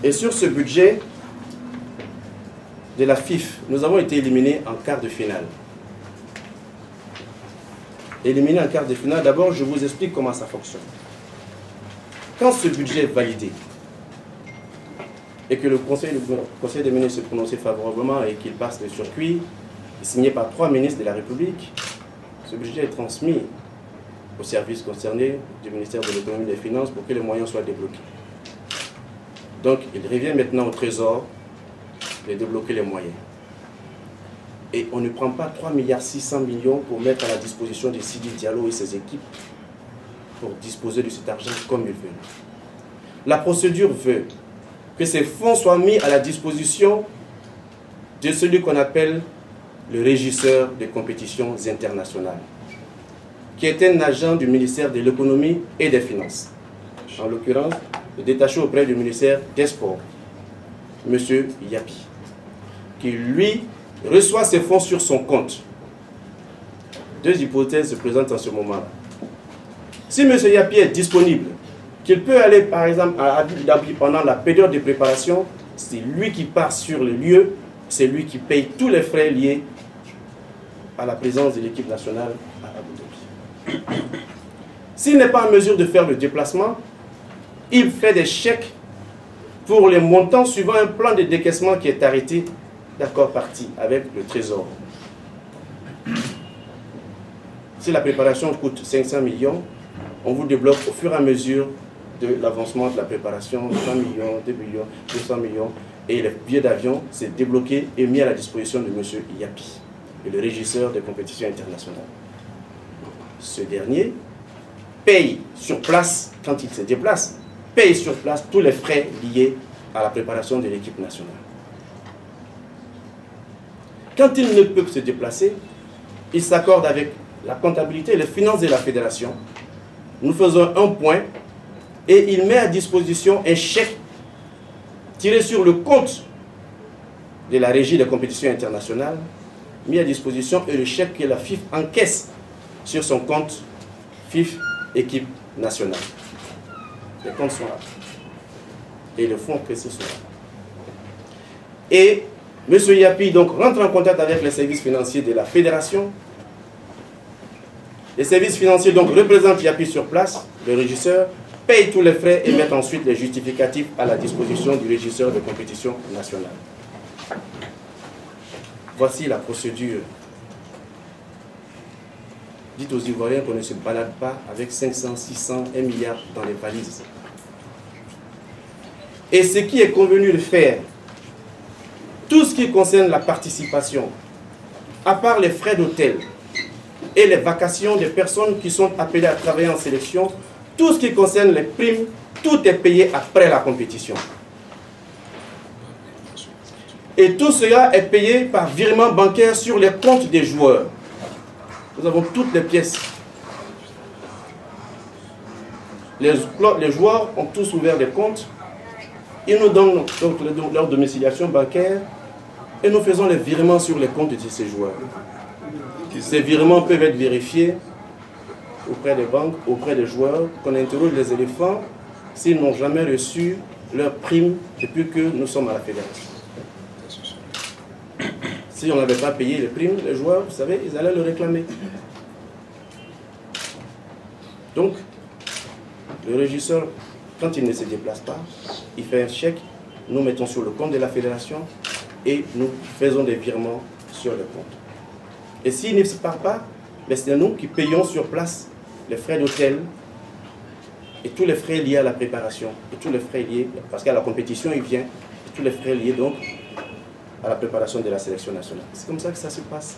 Et sur ce budget de la FIF, nous avons été éliminés en quart de finale. Éliminés en quart de finale, d'abord je vous explique comment ça fonctionne. Quand ce budget est validé et que le conseil des ministres s'est prononcé favorablement et qu'il passe le circuit, signé par 3 ministres de la République, ce budget est transmis aux services concernés du ministère de l'économie et des finances pour que les moyens soient débloqués. Donc il revient maintenant au Trésor de débloquer les moyens. Et on ne prend pas 3,6 milliards pour mettre à la disposition de Sidi Diallo et ses équipes pour disposer de cet argent comme ils veulent. La procédure veut que ces fonds soient mis à la disposition de celui qu'on appelle le régisseur des compétitions internationales, qui est un agent du ministère de l'économie et des finances. En l'occurrence, détaché auprès du ministère des Sports, M. Yapi, qui lui reçoit ses fonds sur son compte. 2 hypothèses se présentent en ce moment-là. Si M. Yapi est disponible, qu'il peut aller par exemple à Abu Dhabi pendant la période de préparation, c'est lui qui part sur le lieu, c'est lui qui paye tous les frais liés à la présence de l'équipe nationale à Abu Dhabi. S'il n'est pas en mesure de faire le déplacement, il fait des chèques pour les montants suivant un plan de décaissement qui est arrêté d'accord parti avec le Trésor. Si la préparation coûte 500 millions, on vous débloque au fur et à mesure de l'avancement de la préparation, 100 millions, 2 millions, 200 millions, et les billets d'avion, c'est débloqué et mis à la disposition de M. Yapi, le régisseur des compétitions internationales. Ce dernier paye sur place, quand il se déplace, paye sur place tous les frais liés à la préparation de l'équipe nationale. Quand il ne peut se déplacer, il s'accorde avec la comptabilité et les finances de la fédération. Nous faisons un point et il met à disposition un chèque tiré sur le compte de la régie des compétitions internationales, mis à disposition, et le chèque que la FIF encaisse sur son compte FIF équipe nationale. Les comptes sont là. Et le fonds encaissé sont là. Et M. Yapi donc rentre en contact avec les services financiers de la fédération. Les services financiers donc représentent Yapi sur place, le régisseur, paye tous les frais et met ensuite les justificatifs à la disposition du régisseur de compétition nationale. Voici la procédure. Dites aux Ivoiriens qu'on ne se balade pas avec 500, 600, 1 milliard dans les valises. Et ce qui est convenu de faire, tout ce qui concerne la participation, à part les frais d'hôtel et les vacations des personnes qui sont appelées à travailler en sélection, tout ce qui concerne les primes, tout est payé après la compétition. Et tout cela est payé par virement bancaire sur les comptes des joueurs. Nous avons toutes les pièces. Les joueurs ont tous ouvert des comptes. Ils nous donnent donc leur domiciliation bancaire et nous faisons les virements sur les comptes de ces joueurs. Ces virements peuvent être vérifiés auprès des banques, auprès des joueurs, qu'on interroge les éléphants s'ils n'ont jamais reçu leur prime depuis que nous sommes à la fédération. Si on n'avait pas payé les primes, les joueurs, vous savez, ils allaient le réclamer. Donc, le régisseur, quand il ne se déplace pas, il fait un chèque, nous mettons sur le compte de la fédération et nous faisons des virements sur le compte. Et s'il ne se part pas, c'est nous qui payons sur place les frais d'hôtel et tous les frais liés à la préparation et tous les frais liés, parce qu'à la compétition il vient, et tous les frais liés donc à la préparation de la sélection nationale. C'est comme ça que ça se passe.